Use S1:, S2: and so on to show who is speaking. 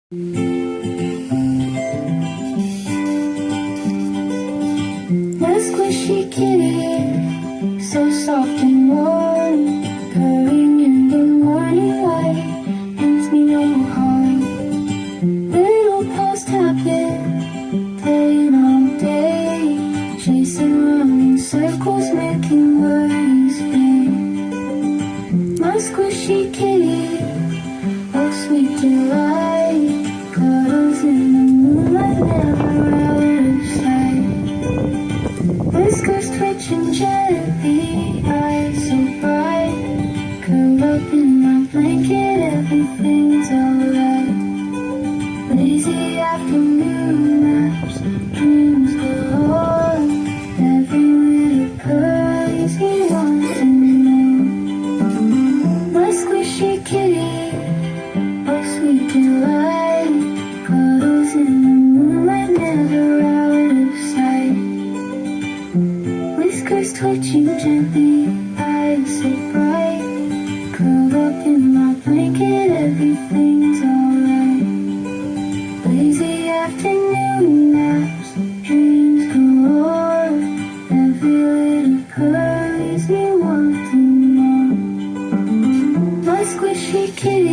S1: My squishy kitty, so soft and warm, purring in the morning light, brings me no harm. Little paws tapping, playing all day, chasing around in circles, making worries spin. My squishy kitty, oh sweet delight, cuddles in the moonlight, never out of sight. Whiskers twitching gently, eyes so bright, curled up in my blanket, everything's alright. Lazy afternoon naps, dreams galore, every little purr leaves me wanting more. My squishy kitty, oh sweet delight, cuddles in the moonlight, never out of sight. Whiskers twitching gently, eyes so bright, curled up in my blanket, everything's alright. Lazy afternoon naps, dreams galore, every little purr leaves me wanting more. My squishy kitty,